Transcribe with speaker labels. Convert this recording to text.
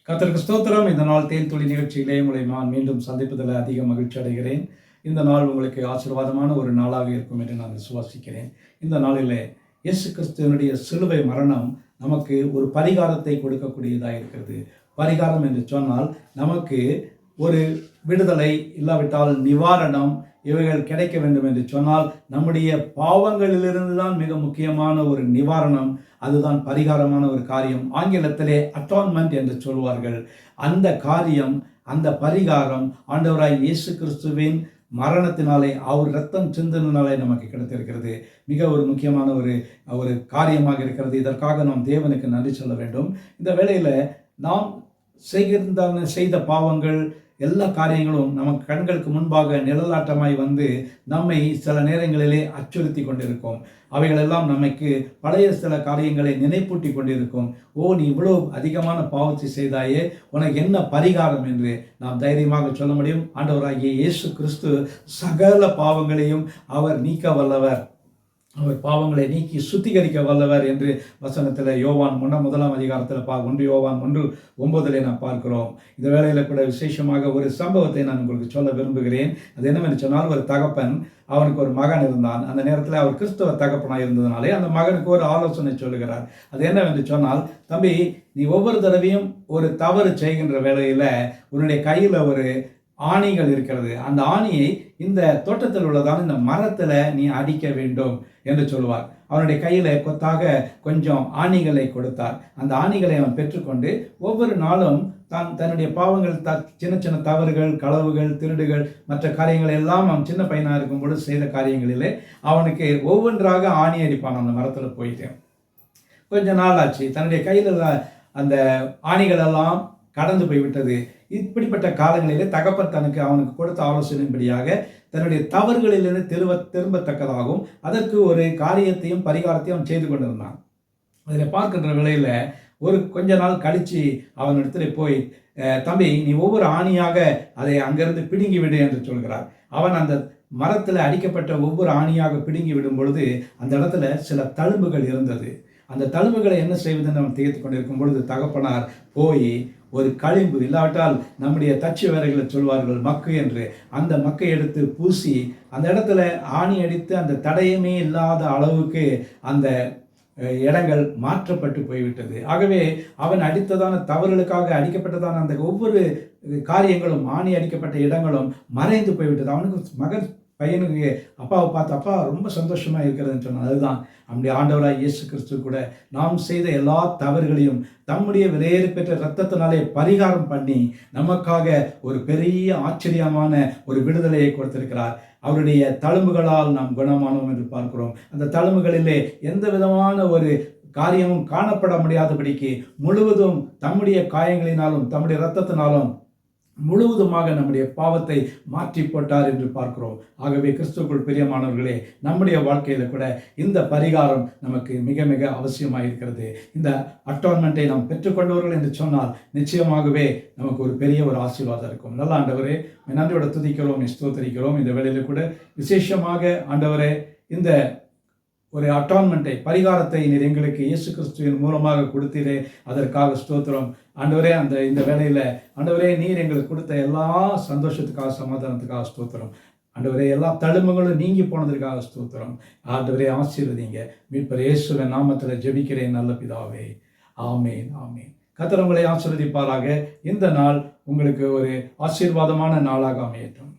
Speaker 1: கர்த்தருக்கு ஸ்தோத்திரம். இந்த நாள் தேன் துளி நிகழ்ச்சியிலே உங்களை நான் மீண்டும் சந்திப்பதில் அதிக மகிழ்ச்சி அடைகிறேன். இந்த நாள் உங்களுக்கு ஆசீர்வாதமான ஒரு நாளாக இருக்கும் என்று நான் விசுவாசிக்கிறேன். இந்த நாளிலே இயேசு கிறிஸ்துவனுடைய சிலுவை மரணம் நமக்கு ஒரு பரிகாரத்தை கொடுக்கக்கூடியதாக இருக்கிறது. பரிகாரம் என்று சொன்னால் நமக்கு ஒரு விடுதலை, இல்லாவிட்டால் நிவாரணம், இவைகள் கிடைக்க வேண்டும் என்று சொன்னால் நம்முடைய பாவங்களிலிருந்து தான் மிக முக்கியமான ஒரு நிவாரணம், அதுதான் பரிகாரமான ஒரு காரியம். ஆங்கிலத்திலே அட்டான்மெண்ட் என்று சொல்வார்கள். அந்த காரியம், அந்த பரிகாரம் ஆண்டவராய் இயேசு கிறிஸ்துவின் மரணத்தினாலே, அவர் இரத்தம் சிந்தினாலே நமக்கு கிடைத்திருக்கிறது. மிக ஒரு முக்கியமான ஒரு காரியமாக இருக்கிறது. இதற்காக நாம் தேவனுக்கு நன்றி சொல்ல வேண்டும். இந்த வேளையில் நாம் செய்த பாவங்கள், எல்லா காரியங்களும் நமக்கு கண்களுக்கு முன்பாக நிழலாட்டமாய் வந்து நம்மை சில நேரங்களிலே அச்சுறுத்தி கொண்டிருக்கும். அவைகளெல்லாம் நமக்கு பழைய சில காரியங்களை நினைப்பூட்டி கொண்டிருக்கும். நீ இவ்வளோ அதிகமான பாவத்தை செய்தாயே, உனக்கு என்ன பரிகாரம் என்று நாம் தைரியமாக சொல்ல முடியும். ஆண்டவராகிய இயேசு கிறிஸ்து சகல பாவங்களையும் அவர் நீக்க வல்லவர். அவர் பாவங்களை நீக்கி சுத்திகரிக்க வல்லவர் என்று வசனத்தில் யோவான் 1 அதிகாரத்தில் 1 யோவான் 1:9 நாம் பார்க்கிறோம். இந்த வேளையில் கூட விசேஷமாக ஒரு சம்பவத்தை நான் உங்களுக்கு சொல்ல விரும்புகிறேன். அது என்னவென்று சொன்னால், ஒரு தகப்பன், அவனுக்கு ஒரு மகன் இருந்தான். அந்த நேரத்தில் அவர் கிறிஸ்தவ தகப்பனாக இருந்ததுனாலே அந்த மகனுக்கு ஒரு ஆலோசனை சொல்லுகிறார். அது என்னவென்று சொன்னால், தம்பி, நீ ஒவ்வொரு தடவையும் ஒரு தவறு செய்கின்ற வேளையில் உன்னுடைய கையில் ஒரு ஆணிகள் இருக்கிறது. அந்த ஆணியை இந்த தோட்டத்தில் உள்ளதான இந்த மரத்தில் நீ அடிக்க வேண்டும் என்று சொல்லுவார். அவனுடைய கையில் கொத்தாக கொஞ்சம் ஆணிகளை கொடுத்தார். அந்த ஆணிகளை அவன் பெற்றுக்கொண்டு ஒவ்வொரு நாளும் தன்னுடைய பாவங்கள், சின்ன சின்ன தவறுகள், களவுகள், திருடுகள், மற்ற காரியங்கள் எல்லாம் அவன் சின்ன பையனாக இருக்கும்போது செய்த காரியங்களிலே அவனுக்கு ஒவ்வொன்றாக ஆணி அடிப்பான். அந்த மரத்தில் போயிட்டு கொஞ்ச நாள் ஆச்சு. தன்னுடைய கையில் அந்த ஆணிகள் எல்லாம் கடந்து போய்விட்டது. இப்படிப்பட்ட காலங்களிலே தகப்பன் அவனுக்கு கொடுத்த ஆலோசனையின்படியாக தன்னுடைய தவறுகளிலிருந்து திரும்பத்தக்கதாகவும் அதற்கு ஒரு காரியத்தையும் பரிகாரத்தையும் அவன் செய்து கொண்டிருந்தான். அதில் பார்க்கின்ற வேளையில் ஒரு கொஞ்ச நாள் கழித்து அவனிடத்துல போய், தம்பி, நீ ஒவ்வொரு ஆணியாக அதை அங்கிருந்து பிடுங்கி விடு என்று சொல்கிறார். அவன் அந்த மரத்தில் அடிக்கப்பட்ட ஒவ்வொரு ஆணியாக பிடுங்கி விடும் பொழுது அந்த இடத்துல சில தழும்புகள் இருந்தது. அந்த தழும்புகளை என்ன செய்வதுன்னு அவன் திகைத்து கொண்டிருக்கும் பொழுது தகப்பனார் போய் ஒரு களிம்பு, இல்லாவிட்டால் நம்முடைய தச்சு வேலைகளை சொல்வார்கள் மக்கு என்று, அந்த மக்கை எடுத்து பூசி அந்த இடத்துல ஆணி அடித்து அந்த தடயமே இல்லாத அளவுக்கு அந்த இடங்கள் மாற்றப்பட்டு போய்விட்டது. ஆகவே அவன் அடித்ததான தவறுகளுக்காக அடிக்கப்பட்டதான அந்த ஒவ்வொரு காரியங்களும், ஆணி அடிக்கப்பட்ட இடங்களும் மறைந்து போய்விட்டது. அவனுக்கு பையனுக்கு அப்பாவை பார்த்து, அப்பா ரொம்ப சந்தோஷமாக இருக்கிறதுன்னு சொன்னான். அதுதான் நம்முடைய ஆண்டவராய் இயேசு கிறிஸ்து கூட நாம் செய்த எல்லா தவறுகளையும் தம்முடைய விலையேறு பெற்ற இரத்தத்தினாலே பரிகாரம் பண்ணி நமக்காக ஒரு பெரிய ஆச்சரியமான ஒரு விடுதலையை கொடுத்திருக்கிறார். அவருடைய தழும்புகளால் நாம் குணமானோம் என்று பார்க்கிறோம். அந்த தழும்புகளிலே எந்த விதமான ஒரு காரியமும் காணப்பட முடியாதபடிக்கு முழுவதும் தம்முடைய காயங்களினாலும் தம்முடைய இரத்தத்தினாலும் முழுவதுமாக நம்முடைய பாவத்தை மாற்றி போட்டார் என்று பார்க்கிறோம். ஆகவே கிறிஸ்துவுக்குள் பிரியமானவர்களே, நம்முடைய வாழ்க்கையில் கூட இந்த பரிகாரம் நமக்கு மிக மிக அவசியமாக இருக்கிறது. இந்த அட்டான்மெண்ட்டை நாம் பெற்றுக்கொண்டவர்கள் என்று சொன்னால் நிச்சயமாகவே நமக்கு ஒரு பெரிய ஒரு ஆசீர்வாதம் இருக்கும். நல்ல ஆண்டவரே, நன்றியோட துதிக்கிறோம், ஸ்தோத்திரிக்கிறோம். இந்த வேளையில் கூட விசேஷமாக ஆண்டவரே, இந்த ஒரு அட்டான்மெண்ட்டை, பரிகாரத்தை நீர் எங்களுக்கு இயேசு கிறிஸ்துவின் மூலமாக கொடுத்தீரே, அதற்காக ஸ்தோத்திரம். ஆண்டவரே, இந்த வேளையில் ஆண்டவரே, நீர் எங்களுக்கு கொடுத்த எல்லா சந்தோஷத்துக்காக, சமாதானத்துக்காக ஸ்தோத்திரம். ஆண்டவரே, எல்லா தழும்புகளும் நீங்கி போனதற்காக ஸ்தோத்திரம். ஆண்டவரே, ஆசீர்வதிங்க. மீட்பர் இயேசுவின் நாமத்தில் ஜெபிக்கிறேன் நல்ல பிதாவே. ஆமேன், ஆமேன். கர்த்தர் உங்களை ஆசீர்வதிப்பாராக. இந்த நாள் உங்களுக்கு ஒரு ஆசீர்வாதமான நாளாக அமையட்டும்.